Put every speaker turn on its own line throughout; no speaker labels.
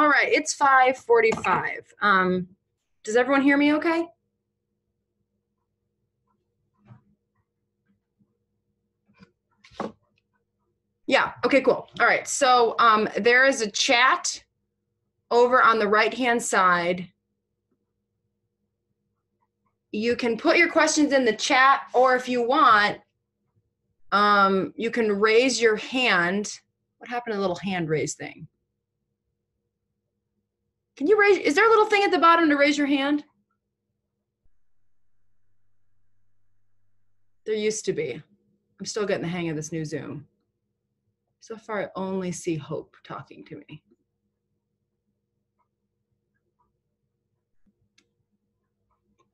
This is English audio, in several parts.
All right, it's 5:45. Does everyone hear me okay? Yeah, okay, cool. All right, so there is a chat over on the right-hand side. You can put your questions in the chat, or if you want, you can raise your hand. What happened to the little hand raise thing? Can you raise, is there a little thing at the bottom to raise your hand? There used to be. I'm still getting the hang of this new Zoom. So far, I only see Hope talking to me.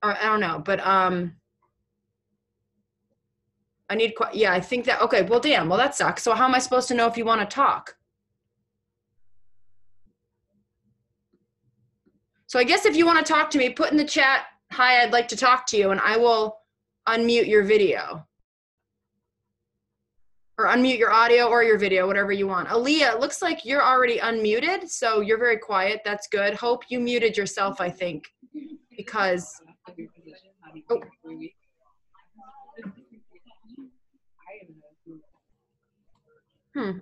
Or, I don't know, but I need, yeah, I think that, okay, well, damn, well, that sucks. So how am I supposed to know if you want to talk? So I guess if you want to talk to me, put in the chat, hi, I'd like to talk to you, and I will unmute your video. Or unmute your audio or your video, whatever you want. Aaliyah, it looks like you're already unmuted, so you're very quiet. That's good. Hope you muted yourself, I think, because, oh.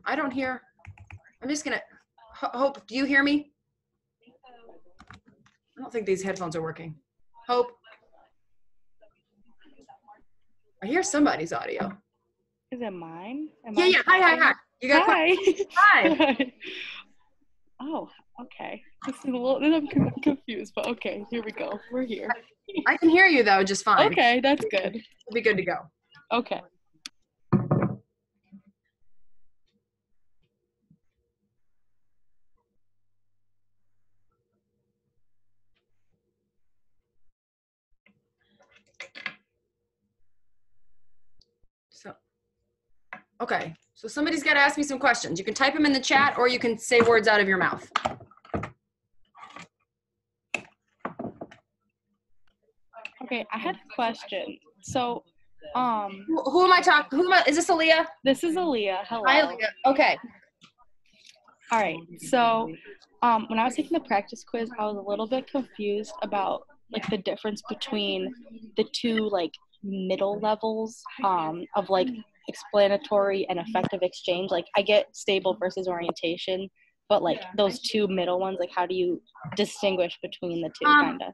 I don't hear. I'm just gonna, Hope, do you hear me? I don't think these headphones are working. Hope. I hear somebody's audio.
Is it mine?
Yeah. Hi. You got
hi.
Hi.
Oh, okay. This is a little, I'm confused, but okay, here we go. We're here.
I can hear you though, just fine.
Okay, that's good.
We'll be good to go.
Okay.
Okay, so somebody's got to ask me some questions. You can type them in the chat or you can say words out of your mouth.
Okay, I had a question. So,
who am I talking? Is this Aaliyah?
This is Aaliyah. Hello.
Hi, Aaliyah. Okay.
All right. So, when I was taking the practice quiz, I was a little bit confused about like the difference between the two like middle levels of like explanatory and effective exchange. Like I get stable versus orientation, but like those two middle ones, like how do you distinguish between the two kind of?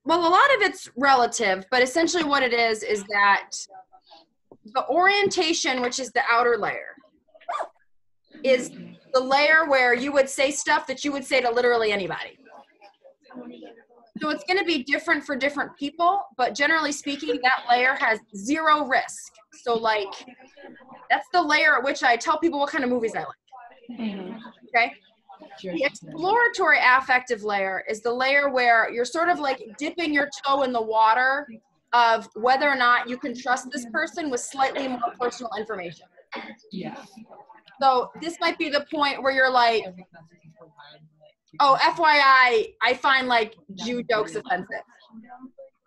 Well, a lot of it's relative, but essentially what it is that the orientation, which is the outer layer, is the layer where you would say stuff that you would say to literally anybody. So it's going to be different for different people, but generally speaking, that layer has zero risk. So like, that's the layer at which I tell people what kind of movies I like. Okay? The exploratory affective layer is the layer where you're sort of like dipping your toe in the water of whether or not you can trust this person with slightly more personal information. Yeah. So this might be the point where you're like, oh, FYI, I find like Jew jokes offensive.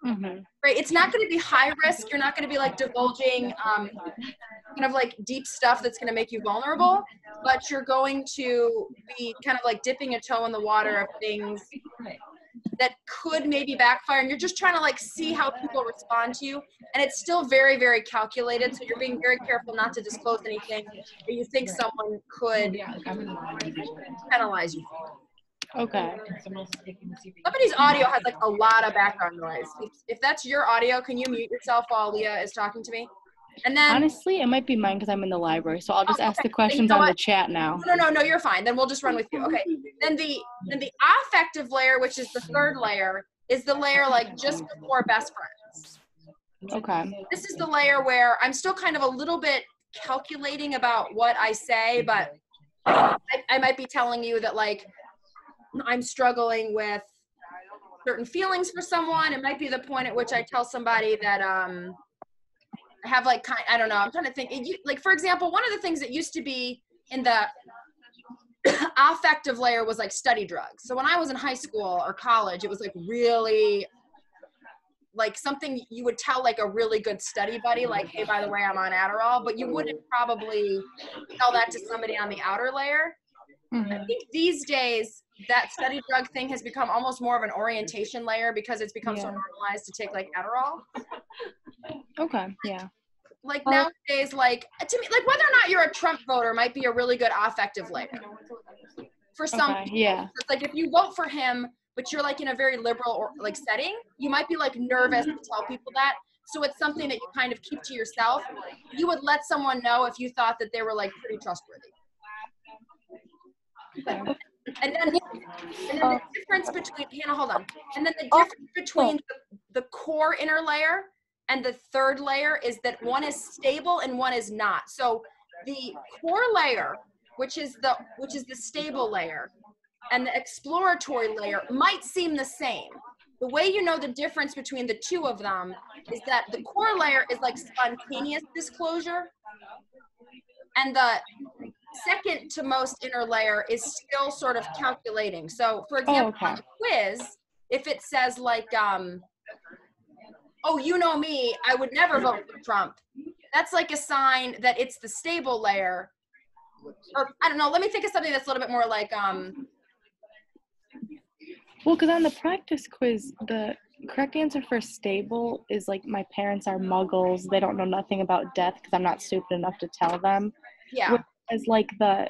Right? It's not going to be high risk. You're not going to be like divulging kind of like deep stuff that's going to make you vulnerable, but you're going to be kind of like dipping a toe in the water of things that could maybe backfire, and you're just trying to like see how people respond to you, and it's still very, very calculated, so you're being very careful not to disclose anything that you think someone could penalize you for.
Okay.
Somebody's audio has like a lot of background noise. If that's your audio, can you mute yourself while Leah is talking to me? And then
honestly, it might be mine because I'm in the library, so I'll just ask the questions on the chat now.
No, you're fine. Then we'll just run with you. Okay. Then the affective layer, which is the third layer, is the layer like just before best friends.
Okay.
This is the layer where I'm still kind of a little bit calculating about what I say, but I might be telling you that like I'm struggling with certain feelings for someone. It might be the point at which I tell somebody that I have like I don't know. I'm trying to think. Like for example, one of the things that used to be in the affective layer was like study drugs. So when I was in high school or college, it was like really like something you would tell like a really good study buddy, like, hey, by the way, I'm on Adderall, but you wouldn't probably tell that to somebody on the outer layer. I think these days that study drug thing has become almost more of an orientation layer because it's become so normalized to take like Adderall.
Okay, yeah.
Like nowadays, like to me, like whether or not you're a Trump voter might be a really good affective layer for some people.
Yeah.
It's like if you vote for him, but you're like in a very liberal or like setting, you might be like nervous to tell people that. So it's something that you kind of keep to yourself. You would let someone know if you thought that they were like pretty trustworthy. And then the difference between, Hannah, hold on. And then the difference between the core inner layer and the third layer is that one is stable and one is not. So the core layer, which is the stable layer, and the exploratory layer might seem the same. The way you know the difference between the two of them is that the core layer is like spontaneous disclosure, and the second to most inner layer is still sort of calculating. So for example, on the quiz, if it says like, oh, you know me, I would never vote for Trump, that's like a sign that it's the stable layer. Or I don't know, let me think of something that's a little bit more like,
well, because on the practice quiz, the correct answer for stable is like my parents are muggles. They don't know nothing about death because I'm not stupid enough to tell them.
Yeah.
Whereas like the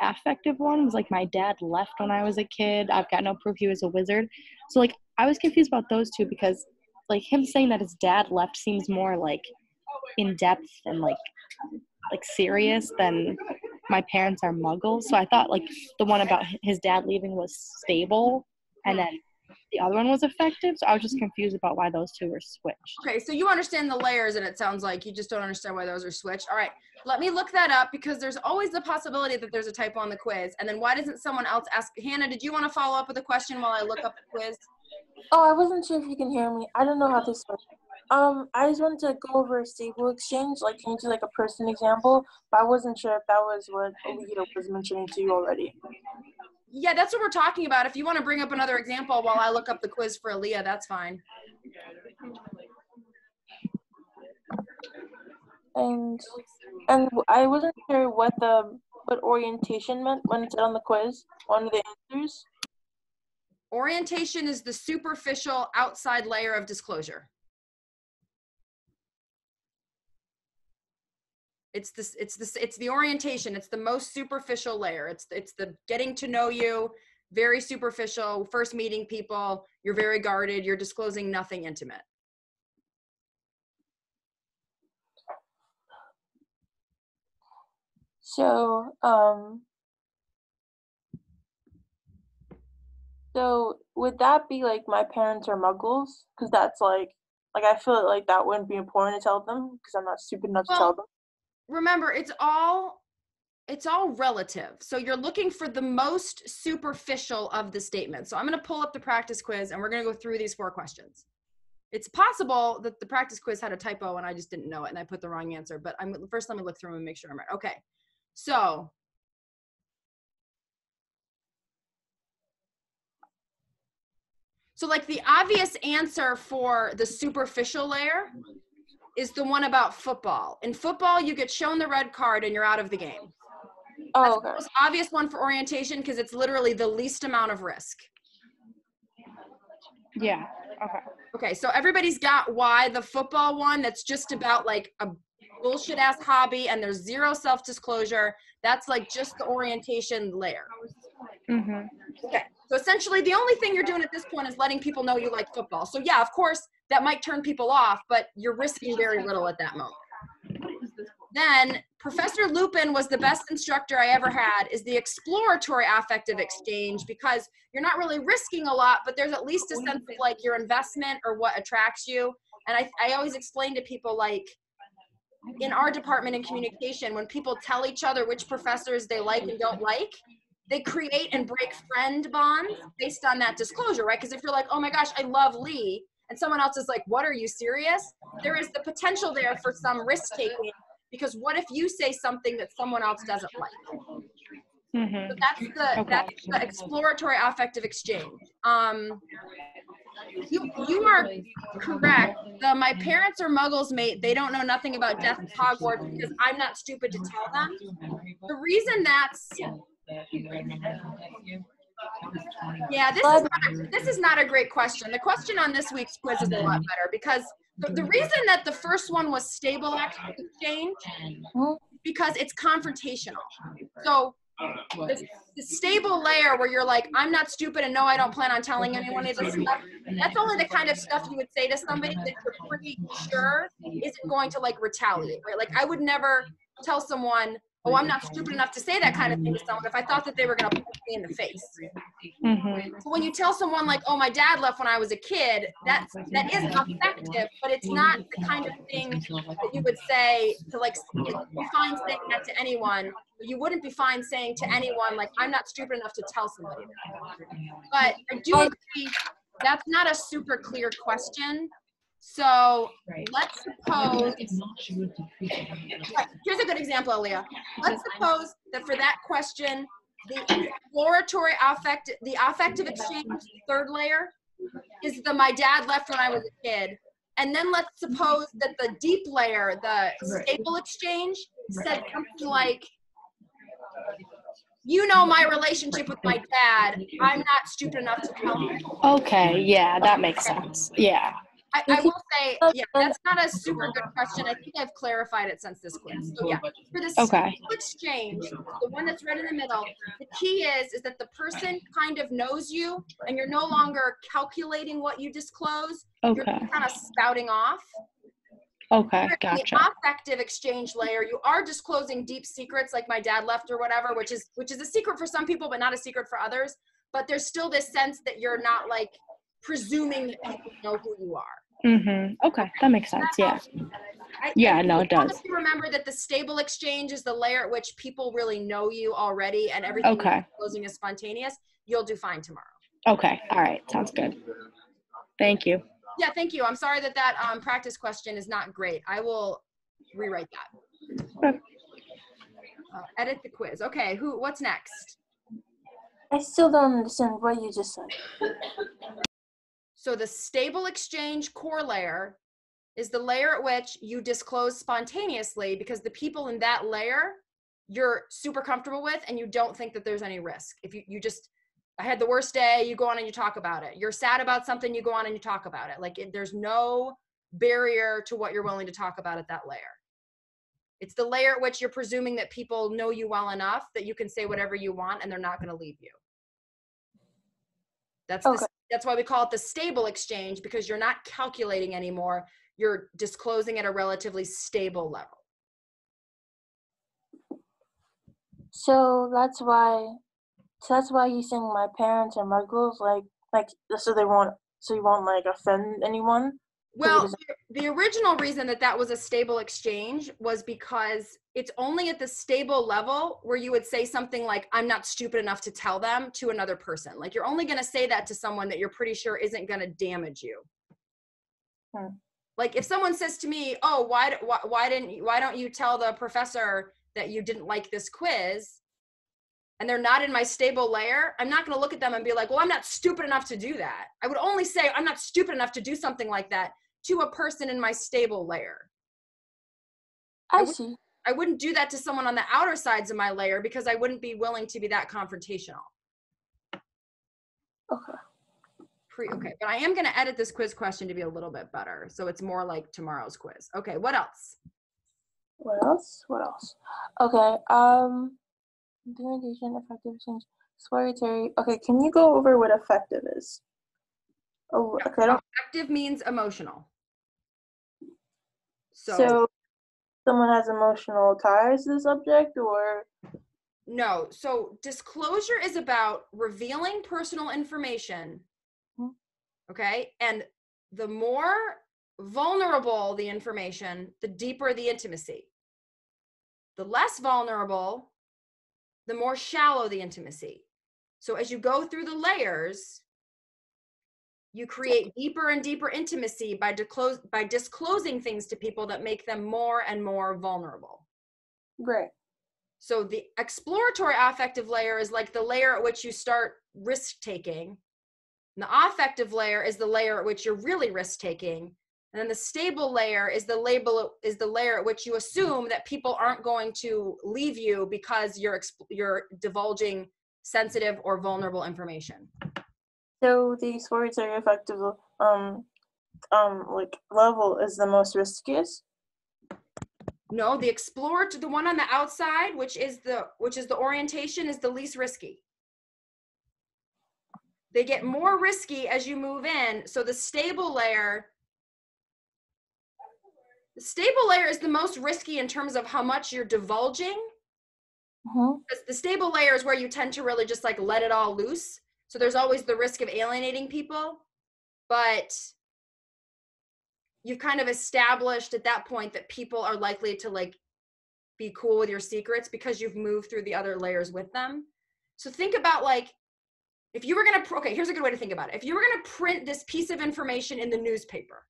affective one was like my dad left when I was a kid. I've got no proof he was a wizard. So like I was confused about those two because like him saying that his dad left seems more like in depth and like serious than my parents are muggles. So I thought like the one about his dad leaving was stable and then the other one was effective. So I was just confused about why those two were switched.
Okay, so you understand the layers and it sounds like you just don't understand why those are switched. All right, let me look that up because there's always the possibility that there's a typo on the quiz. And then why doesn't someone else ask? Hannah, did you want to follow up with a question while I look up the quiz?
Oh, I wasn't sure if you can hear me. I don't know how this works. I just wanted to go over a stable exchange, like can you do like a person example, but I wasn't sure if that was what Alita was mentioning to you already.
Yeah, that's what we're talking about. If you want to bring up another example while I look up the quiz for Aaliyah, that's fine.
And I wasn't sure what orientation meant when it said on the quiz, one of the answers.
Orientation is the superficial outside layer of disclosure. It's the orientation. It's the most superficial layer. It's the getting to know you, very superficial, first meeting people, you're very guarded, you're disclosing nothing intimate.
So, so would that be like my parents are muggles? Because that's like I feel like that wouldn't be important to tell them because I'm not stupid enough to tell them.
Remember, it's all relative. So you're looking for the most superficial of the statements. So I'm going to pull up the practice quiz and we're going to go through these 4 questions. It's possible that the practice quiz had a typo and I just didn't know it and I put the wrong answer, but first let me look through them and make sure I'm right. Okay. So like the obvious answer for the superficial layer is the one about football. In football, you get shown the red card and you're out of the game. That's the most obvious one for orientation because it's literally the least amount of risk.
Yeah, okay.
Okay, so everybody's got why the football one that's just about like a bullshit ass hobby and there's zero self-disclosure. That's like just the orientation layer.
Mm-hmm.
Okay, so essentially the only thing you're doing at this point is letting people know you like football. So yeah, of course, that might turn people off, but you're risking very little at that moment. Then Professor Lupin was the best instructor I ever had is the exploratory affective exchange because you're not really risking a lot, but there's at least a sense of like your investment or what attracts you. And I always explain to people like in our department in communication, when people tell each other which professors they like and don't like, they create and break friend bonds based on that disclosure, right? Because if you're like, oh my gosh, I love Lee, and someone else is like, what, are you serious? There is the potential there for some risk taking because what if you say something that someone else doesn't like?
Mm-hmm.
So that's the exploratory affective exchange. You are correct. My parents are muggles, mate. They don't know nothing about death at Hogwarts because I'm not stupid to tell them. The reason that's Yeah, this is not a great question. The question on this week's quiz is a lot better because the reason that the first one was stable exchange because it's confrontational. So the stable layer where you're like, I'm not stupid and no, I don't plan on telling anyone of this stuff. That's only the kind of stuff you would say to somebody that you're pretty sure isn't going to like retaliate, right? Like I would never tell someone, oh, I'm not stupid enough to say that kind of thing to someone if I thought that they were going to punch me in the face. So when you tell someone like, oh, my dad left when I was a kid, that is effective, but it's not the kind of thing that you would say to like, be fine saying that to anyone. You wouldn't be fine saying to anyone like, I'm not stupid enough to tell somebody that. But I do agree that's not a super clear question. So let's suppose, here's a good example, Aaliyah. Let's suppose that for that question, the exploratory the affective exchange, third layer, is the my dad left when I was a kid. And then let's suppose that the deep layer, the stable exchange, said something like, you know my relationship with my dad. I'm not stupid enough to tell him.
Okay, yeah, that makes sense. Yeah.
I will say, yeah, that's not a super good question. I think I've clarified it since this quiz. So yeah, for the stable exchange, the one that's right in the middle, the key is that the person kind of knows you and you're no longer calculating what you disclose. You're kind of spouting off.
Okay, gotcha.
The affective exchange layer, you are disclosing deep secrets like my dad left or whatever, which is a secret for some people, but not a secret for others. But there's still this sense that you're not like presuming that people know who you are.
Okay, that makes sense. Yeah. No, it does.
If you remember that the stable exchange is the layer at which people really know you already and everything you're disclosing is spontaneous, you'll do fine tomorrow. Okay.
All right. Sounds good. Thank you.
Yeah, thank you. I'm sorry that practice question is not great. I will rewrite that.
Okay.
Edit the quiz. Okay, what's next?
I still don't understand what you just said.
So the stable exchange core layer is the layer at which you disclose spontaneously because the people in that layer you're super comfortable with and you don't think that there's any risk. If you just, I had the worst day, you go on and you talk about it. You're sad about something, you go on and you talk about it. Like there's no barrier to what you're willing to talk about at that layer. It's the layer at which you're presuming that people know you well enough that you can say whatever you want and they're not going to leave you. That's why we call it the stable exchange, because you're not calculating anymore. You're disclosing at a relatively stable level.
So that's why you saying my parents and my girls like so you won't like offend anyone.
Well, the original reason that was a stable exchange was because it's only at the stable level where you would say something like, I'm not stupid enough to tell them to another person. Like you're only going to say that to someone that you're pretty sure isn't going to damage you. Like if someone says to me, oh, why don't you tell the professor that you didn't like this quiz? And they're not in my stable layer, I'm not going to look at them and be like, well, I'm not stupid enough to do that. I would only say I'm not stupid enough to do something like that to a person in my stable layer.
I see.
I wouldn't do that to someone on the outer sides of my layer because I wouldn't be willing to be that confrontational. Okay, but I am going to edit this quiz question to be a little bit better. So it's more like tomorrow's quiz. Okay, what else?
What else? Okay, implementation, effective change, exploratory. Okay, can you go over what effective is? Oh, okay.
Effective means emotional.
So someone has emotional ties to the subject, or?
No. So disclosure is about revealing personal information. Okay. And the more vulnerable the information, the deeper the intimacy. The less vulnerable, the more shallow the intimacy. So as you go through the layers, you create deeper and deeper intimacy by disclosing things to people that make them more and more vulnerable.
Right.
So the exploratory affective layer is like the layer at which you start risk-taking. And the affective layer is the layer at which you're really risk-taking. And then the stable layer is the layer at which you assume that people aren't going to leave you because you're divulging sensitive or vulnerable information.
So the exploratory effective like level is the most riskiest?
No, the one on the outside, which is the orientation, is the least risky. They get more risky as you move in. So the stable layer is the most risky in terms of how much you're divulging. Because the stable layer is where you tend to really just like let it all loose. So there's always the risk of alienating people, but you've kind of established at that point that people are likely to like be cool with your secrets because you've moved through the other layers with them. So think about like, if you were going to, okay, here's a good way to think about it. If you were going to print this piece of information in the newspaper,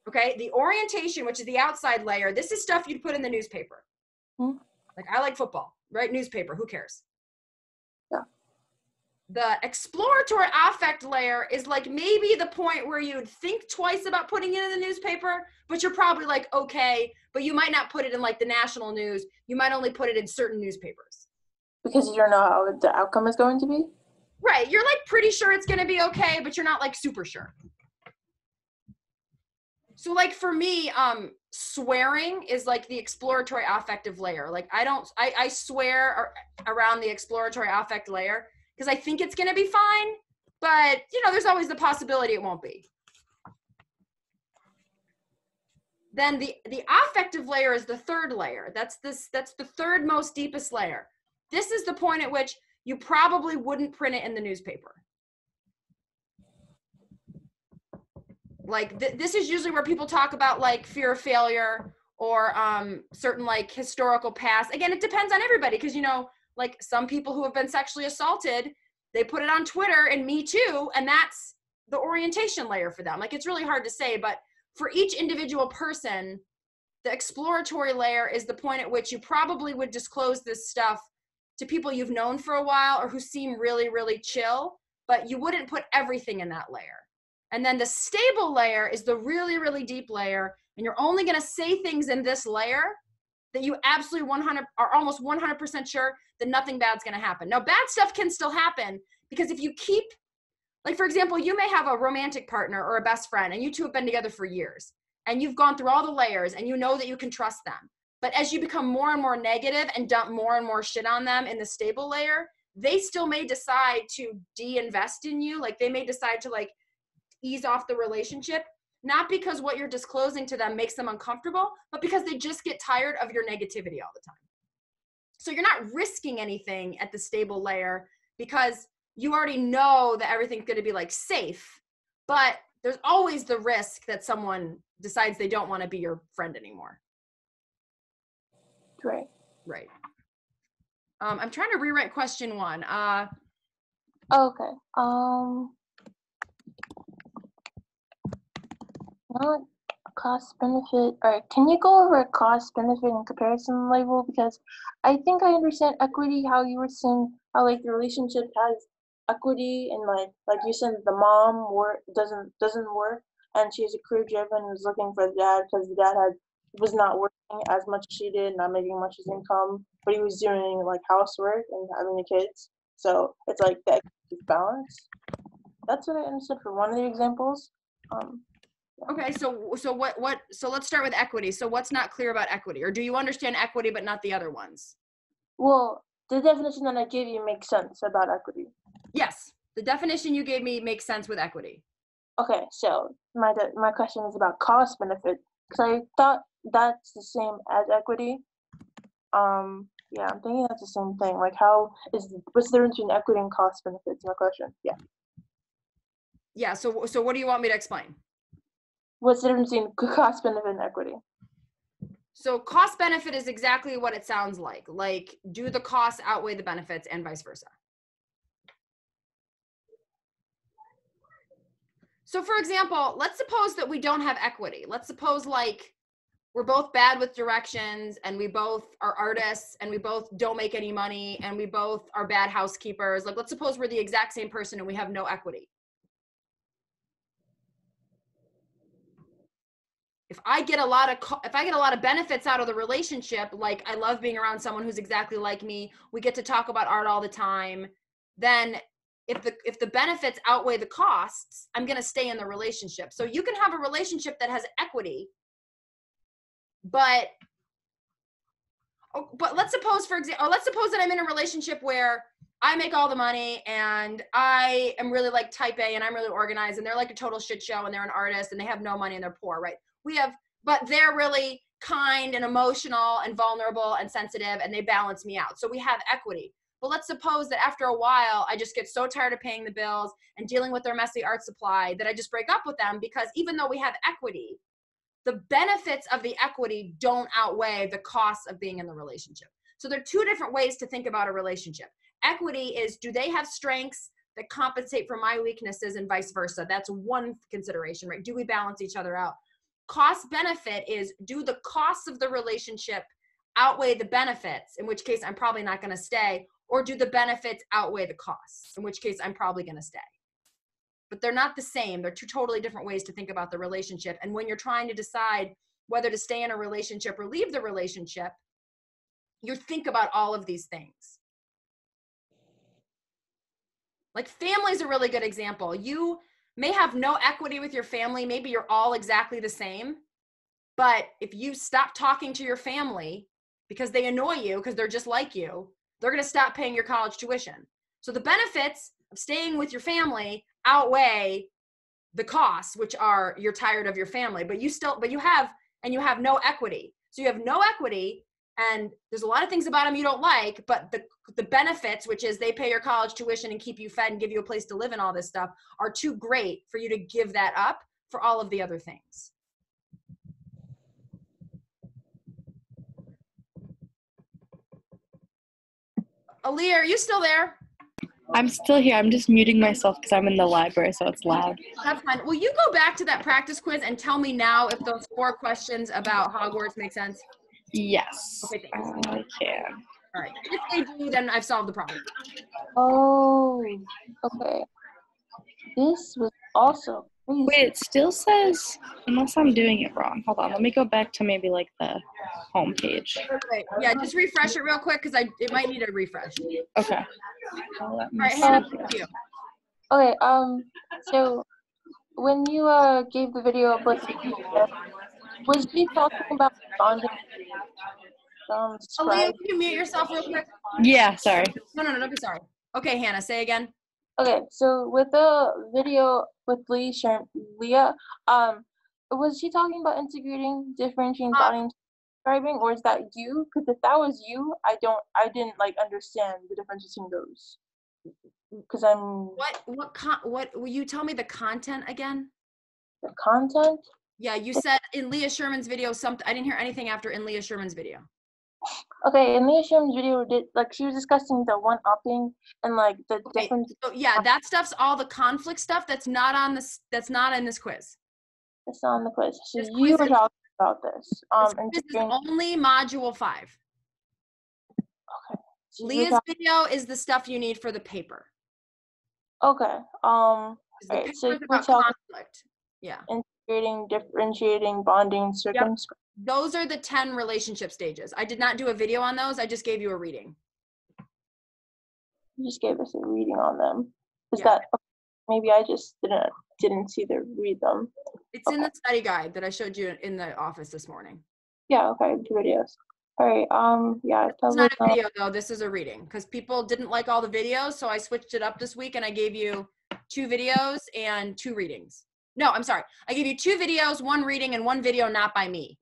okay, the orientation, which is the outside layer, this is stuff you'd put in the newspaper. Like, I like football, right? Newspaper, who cares?
Yeah.
The exploratory affect layer is like maybe the point where you'd think twice about putting it in the newspaper, but you're probably like, okay, but you might not put it in like the national news. You might only put it in certain newspapers.
Because you don't know how the outcome is going to be?
Right. You're like pretty sure it's going to be okay, but you're not like super sure. So like for me, swearing is like the exploratory affective layer. Like I swear around the exploratory affect layer because I think it's going to be fine, but you know, there's always the possibility it won't be. Then the affective layer is the third layer. That's the third most deepest layer. This is the point at which you probably wouldn't print it in the newspaper. Like this is usually where people talk about like fear of failure or certain like historical past. Again, it depends on everybody because, you know, like some people who have been sexually assaulted, they put it on Twitter and Me Too, and that's the orientation layer for them. Like it's really hard to say, but for each individual person, the exploratory layer is the point at which you probably would disclose this stuff to people you've known for a while or who seem really, really chill, but you wouldn't put everything in that layer. And then the stable layer is the really, really deep layer, and you're only going to say things in this layer that you absolutely are almost 100% sure that nothing bad's going to happen. Now, bad stuff can still happen because if you keep, like for example, you may have a romantic partner or a best friend, and you two have been together for years, and you've gone through all the layers, and you know that you can trust them. But as you become more and more negative and dump more and more shit on them in the stable layer, they still may decide to de-invest in you. Like they may decide to like ease off the relationship, not because what you're disclosing to them makes them uncomfortable, but because they just get tired of your negativity all the time. So you're not risking anything at the stable layer because you already know that everything's going to be like safe, but there's always the risk that someone decides they don't want to be your friend anymore.
Right.
Right. I'm trying to rewrite question 1.
Okay. Not cost benefit. All right. Can you go over cost benefit and comparison label? Because I think I understand equity. How you were saying how like the relationship has equity and like you said the mom doesn't work and she's a career driven and was looking for the dad because the dad was not working as much as she did, not making much as income, but he was doing like housework and having the kids. So it's like the balance. That's what I understood for one of the examples.
Okay, so let's start with equity. So what's not clear about equity? Or do you understand equity but not the other ones?
Well, the definition that I gave you makes sense about equity.
Yes, the definition you gave me makes sense with equity.
Okay, so my question is about cost benefit because I thought that's the same as equity. Yeah, I'm thinking that's the same thing. Like, what's the difference between equity and cost benefits? My question. Yeah.
Yeah. So what do you want me to explain?
What's the difference between cost benefit and equity?
So cost benefit is exactly what it sounds like. Like, do the costs outweigh the benefits and vice versa? So for example, let's suppose that we don't have equity. Let's suppose like we're both bad with directions and we both are artists and we both don't make any money and we both are bad housekeepers. Like, let's suppose we're the exact same person and we have no equity. if I get a lot of benefits out of the relationship, like I love being around someone who's exactly like me, we get to talk about art all the time, then if the benefits outweigh the costs, I'm going to stay in the relationship. So you can have a relationship that has equity, but let's suppose, for example, or let's suppose that I'm in a relationship where I make all the money and I am really like type A and I'm really organized, and they're like a total shit show and they're an artist and they have no money and they're poor, right? But they're really kind and emotional and vulnerable and sensitive, and they balance me out. So we have equity. But let's suppose that after a while, I just get so tired of paying the bills and dealing with their messy art supply that I just break up with them, because even though we have equity, the benefits of the equity don't outweigh the costs of being in the relationship. So there are two different ways to think about a relationship. Equity is, do they have strengths that compensate for my weaknesses and vice versa? That's one consideration, right? Do we balance each other out? Cost benefit is, do the costs of the relationship outweigh the benefits, in which case I'm probably not going to stay, or do the benefits outweigh the costs, in which case I'm probably going to stay. But they're not the same. They're two totally different ways to think about the relationship. And when you're trying to decide whether to stay in a relationship or leave the relationship, you think about all of these things. Like family is a really good example. You may have no equity with your family. Maybe you're all exactly the same. But if you stop talking to your family because they annoy you, because they're just like you, they're going to stop paying your college tuition. So the benefits of staying with your family outweigh the costs, which are you're tired of your family, but you have no equity. So you have no equity, and there's a lot of things about them you don't like, but the benefits, which is they pay your college tuition and keep you fed and give you a place to live and all this stuff, are too great for you to give that up for all of the other things. Aaliyah, are you still there?
I'm still here. I'm just muting myself because I'm in the library, so it's loud.
That's fine. Will you go back to that practice quiz and tell me now if those 4 questions about Hogwarts make sense?
Yes.
Okay, thanks.
I can.
All right. If they do, then I've solved the problem.
Oh, okay. This was also crazy.
Wait, it still says, unless I'm doing it wrong. Hold on, let me go back to maybe like the home page.
Okay. Yeah, just refresh it real quick, because it might need a refresh.
Okay. Well, let me
All right,
see
Hannah,
here.
thank you.
Okay, so when you gave the video of what was she talking about bonding
Aaliyah,
scribe?
can you mute yourself real quick?
Yeah, sorry.
No, don't be sorry. Okay, Hannah, say again.
Okay, so with the video with Leah, was she talking about integrating, differentiating, bonding, scribing, or is that you? Because if that was you, I didn't like understand the difference between those. Because
What will you tell me the content again?
The content?
Yeah, you said in Leah Sherman's video I didn't hear anything after in Leah Sherman's video.
Okay, in Leah Sherman's video, she was discussing the one-upping and like the difference.
So yeah, that stuff's all the conflict stuff that's not in this quiz.
It's not on the quiz. So you were talking about this.
This is only module 5.
Okay. So
Leah's video is the stuff you need for the paper.
Okay.
The paper
so
is about conflict. Yeah.
Integrating, differentiating, bonding, circumscribing.
Those are the 10 relationship stages. I did not do a video on those. I just gave you a reading.
You just gave us a reading on them. That maybe I just didn't see read them.
It's in the study guide that I showed you in the office this morning.
Yeah, okay, the videos. All right, yeah.
It's not a video though, this is a reading, because people didn't like all the videos, so I switched it up this week and I gave you 2 videos and 2 readings. No, I'm sorry. I gave you 2 videos, 1 reading, and 1 video not by me.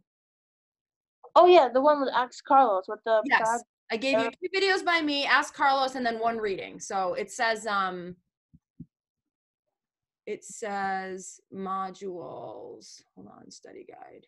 Oh yeah, the one with Ask Carlos with the
yes. I gave you 2 videos by me, Ask Carlos, and then 1 reading. So it says modules. Hold on, study guide.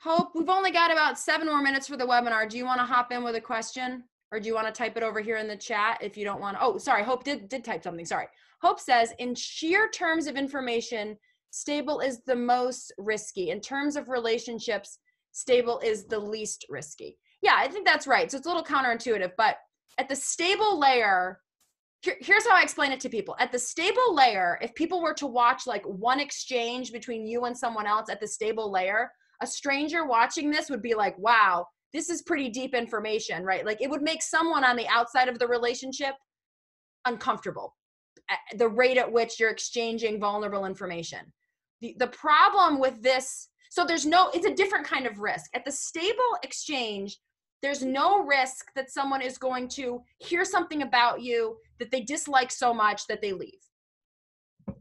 Hope, we've only got about 7 more minutes for the webinar. Do you want to hop in with a question, or do you want to type it over here in the chat if you don't want to? Oh, sorry, Hope did type something. Sorry. Hope says, in sheer terms of information, stable is the most risky. In terms of relationships, stable is the least risky. Yeah, I think that's right. So it's a little counterintuitive, but at the stable layer, here's how I explain it to people. At the stable layer, if people were to watch like one exchange between you and someone else at the stable layer, a stranger watching this would be like, wow, this is pretty deep information, right? Like it would make someone on the outside of the relationship uncomfortable at the rate at which you're exchanging vulnerable information. The problem with this, so it's a different kind of risk. At the stable exchange, there's no risk that someone is going to hear something about you that they dislike so much that they leave.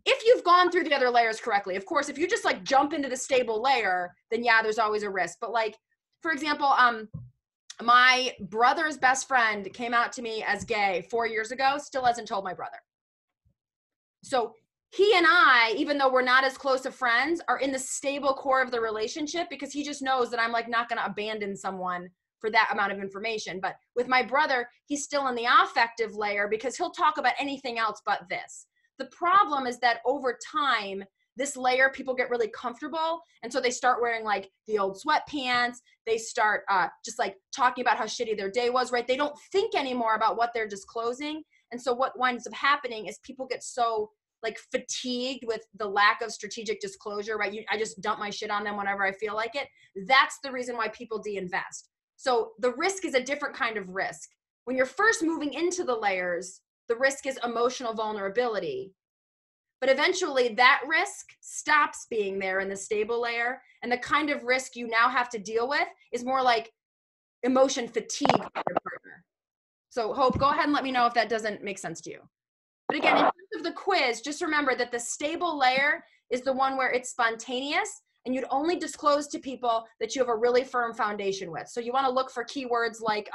If you've gone through the other layers correctly, of course, if you just like jump into the stable layer, then yeah, there's always a risk. But like, for example, my brother's best friend came out to me as gay 4 years ago, still hasn't told my brother. So he and I, even though we're not as close of friends, are in the stable core of the relationship because he just knows that I'm like not going to abandon someone for that amount of information. But with my brother, he's still in the affective layer because he'll talk about anything else but this. The problem is that over time, this layer, people get really comfortable. And so they start wearing like the old sweatpants. They start just like talking about how shitty their day was, right? They don't think anymore about what they're disclosing. And so what winds up happening is people get so like fatigued with the lack of strategic disclosure, right? I just dump my shit on them whenever I feel like it. That's the reason why people de-invest. So the risk is a different kind of risk. When you're first moving into the layers, the risk is emotional vulnerability. But eventually that risk stops being there in the stable layer. And the kind of risk you now have to deal with is more like emotion fatigue for your partner. So Hope, go ahead and let me know if that doesn't make sense to you. But again, in terms of the quiz, just remember that the stable layer is the one where it's spontaneous and you'd only disclose to people that you have a really firm foundation with. So you want to look for keywords like,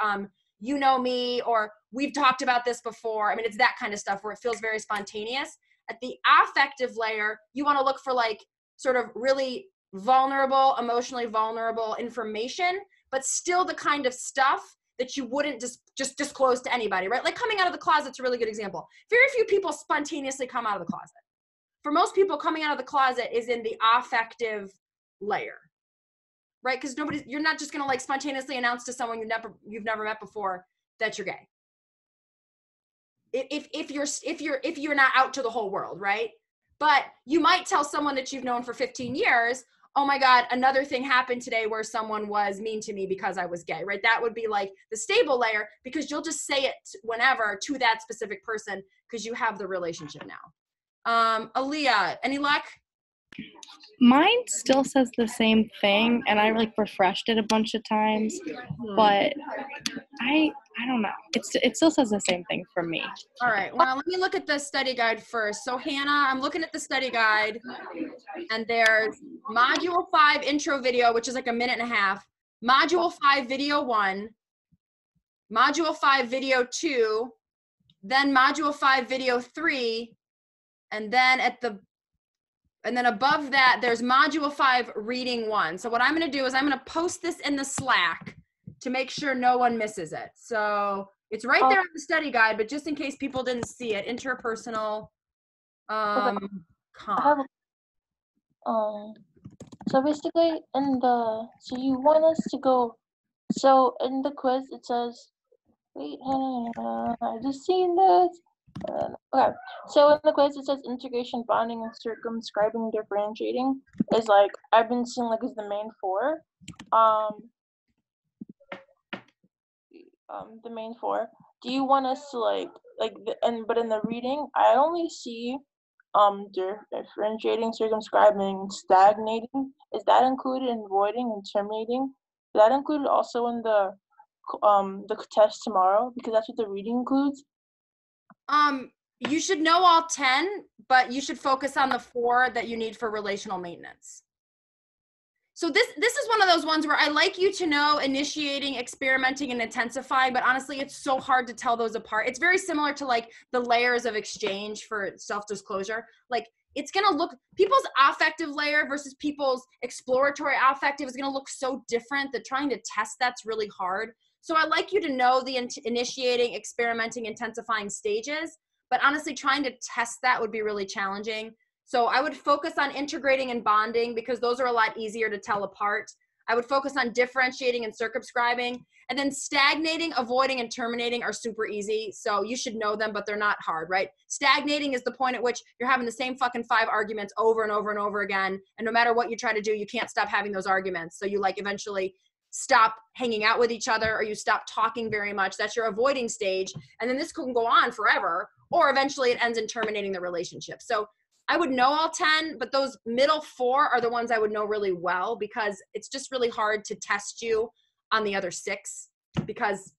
you know me, or we've talked about this before. I mean, it's that kind of stuff where it feels very spontaneous. At the affective layer, you want to look for like sort of really vulnerable, emotionally vulnerable information, but still the kind of stuff that you wouldn't just disclose to anybody, right? Like coming out of the closet's a really good example. Very few people spontaneously come out of the closet. For most people, coming out of the closet is in the affective layer, right? Because you're not just gonna like spontaneously announce to someone you've never met before that you're gay. If you're not out to the whole world, right? But you might tell someone that you've known for 15 years, oh my God, another thing happened today where someone was mean to me because I was gay, right? That would be like the stable layer because you'll just say it whenever to that specific person because you have the relationship now. Aaliyah, any luck?
Mine still says the same thing, and I like refreshed it a bunch of times, but I don't know. It still says the same thing for me.
All right. Well, let me look at the study guide first. So Hannah, I'm looking at the study guide, and there's Module 5 intro video, which is like a minute and a half. Module 5 video 1, Module 5 video 2, then Module 5 video 3, and then above that, there's Module 5 reading 1. So what I'm going to do is I'm going to post this in the Slack to make sure no one misses it. So it's right there in the study guide, but just in case people didn't see it, interpersonal
so basically so you want us to go, so in the quiz it says, wait, I just seen this. Okay, so in the quiz it says integration, bonding, and circumscribing, differentiating is like, I've been seeing like is the main 4. The main 4. Do you want us to but in the reading, I only see differentiating, circumscribing, stagnating. Is that included in voiding and terminating? Is that included also in the test tomorrow? Because that's what the reading includes.
You should know all 10, but you should focus on the 4 that you need for relational maintenance. So this is one of those ones where I like you to know initiating, experimenting, and intensifying, but honestly, it's so hard to tell those apart. It's very similar to like the layers of exchange for self-disclosure. Like it's gonna look, people's affective layer versus people's exploratory affective is gonna look so different that trying to test that's really hard. So I like you to know the initiating, experimenting, intensifying stages, but honestly, trying to test that would be really challenging. So I would focus on integrating and bonding because those are a lot easier to tell apart. I would focus on differentiating and circumscribing. And then stagnating, avoiding, and terminating are super easy. So you should know them, but they're not hard, right? Stagnating is the point at which you're having the same fucking 5 arguments over and over and over again. And no matter what you try to do, you can't stop having those arguments. So you like eventually stop hanging out with each other, or you stop talking very much. That's your avoiding stage. And then this can go on forever, or eventually it ends in terminating the relationship. So I would know all 10, but those middle 4 are the ones I would know really well, because it's just really hard to test you on the other 6 because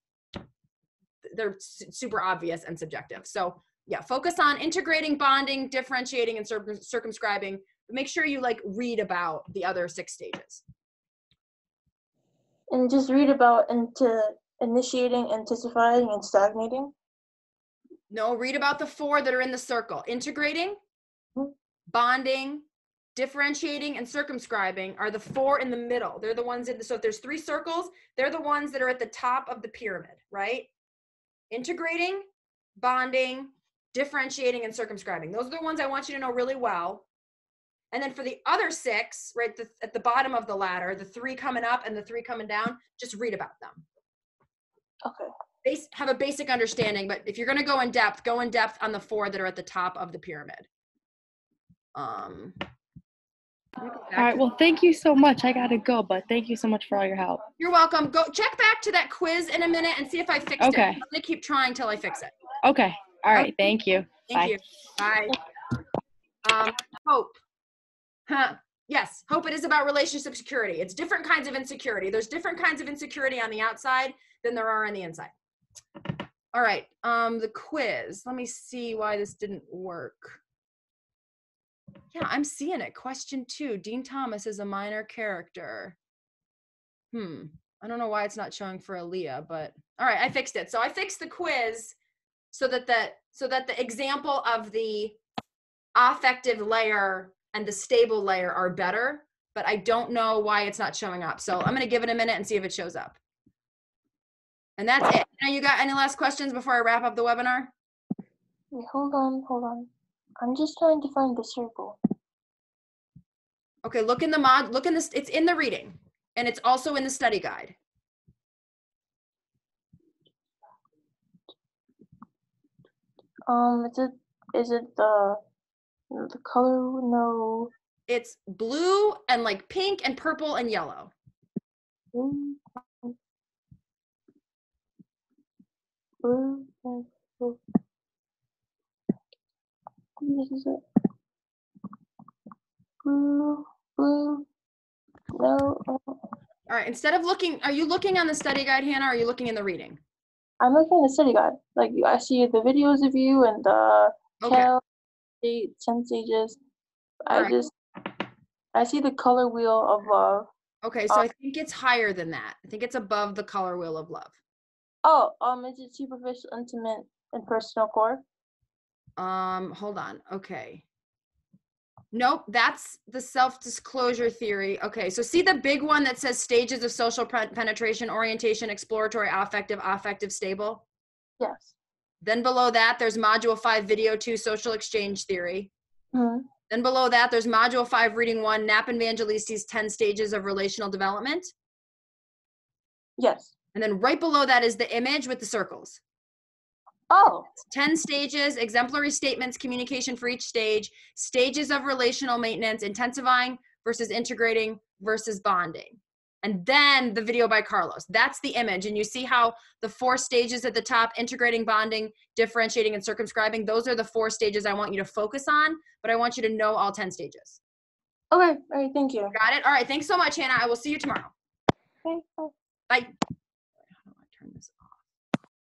they're super obvious and subjective. So yeah, focus on integrating, bonding, differentiating, and circumscribing. But make sure you like read about the other 6 stages.
And just read about initiating, intensifying, and stagnating.
No, read about the 4 that are in the circle. Integrating, bonding, differentiating, and circumscribing are the 4 in the middle. They're the ones so if there's 3 circles, they're the ones that are at the top of the pyramid, right? Integrating, bonding, differentiating, and circumscribing. Those are the ones I want you to know really well. And then for the other 6, right, at the bottom of the ladder, the 3 coming up and the 3 coming down, just read about them.
Okay.
Have a basic understanding, but if you're going to go in depth on the 4 that are at the top of the pyramid.
All right, well, thank you so much. I gotta go, but thank you so much for all your help.
You're welcome. Go check back to that quiz in a minute and see if I fixed it. I'm gonna keep trying till I fix it.
Okay. All right. Thank you.
Thank you. Bye. Hope. Yes, hope it is about relationship security. It's different kinds of insecurity. There's different kinds of insecurity on the outside than there are on the inside. All right, the quiz. Let me see why this didn't work. Yeah, I'm seeing it. Question 2, Dean Thomas is a minor character. I don't know why it's not showing for Aaliyah, but all right, I fixed it. So I fixed the quiz so that the example of the affective layer and the stable layer are better, but I don't know why it's not showing up. So I'm going to give it a minute and see if it shows up. And that's it. Now, you got any last questions before I wrap up the webinar?
Wait, hold on. I'm just trying to find the circle.
Okay, look in this, it's in the reading, and it's also in the study guide.
Is it the color? No.
It's blue and like pink and purple and yellow.
Blue. This is it. Blue. No.
All right, instead of looking, are you looking on the study guide, Hannah, or are you looking in the reading?
I'm looking at the study guide. Like, I see the videos of you and the 10 stages. I see the color wheel of love.
Okay, so I think it's higher than that. I think it's above the color wheel of love.
Oh, is it superficial, intimate, and personal core?
Hold on. Okay. Nope, that's the self-disclosure theory. Okay, so see the big one that says stages of social penetration, orientation, exploratory, affective, stable?
Yes.
Then below that, there's Module 5, Video 2, social exchange theory.
Mm-hmm.
Then below that, there's Module 5, Reading 1, Knapp and Vangelisi's 10 stages of relational development.
Yes.
And then right below that is the image with the circles.
Oh.
10 stages, exemplary statements, communication for each stage, stages of relational maintenance, intensifying versus integrating versus bonding. And then the video by Carlos. That's the image. And you see how the 4 stages at the top, integrating, bonding, differentiating, and circumscribing, those are the 4 stages I want you to focus on, but I want you to know all 10 stages.
Okay. All right. Thank you.
Got it? All right. Thanks so much, Hannah. I will see you tomorrow.
Okay.
Bye.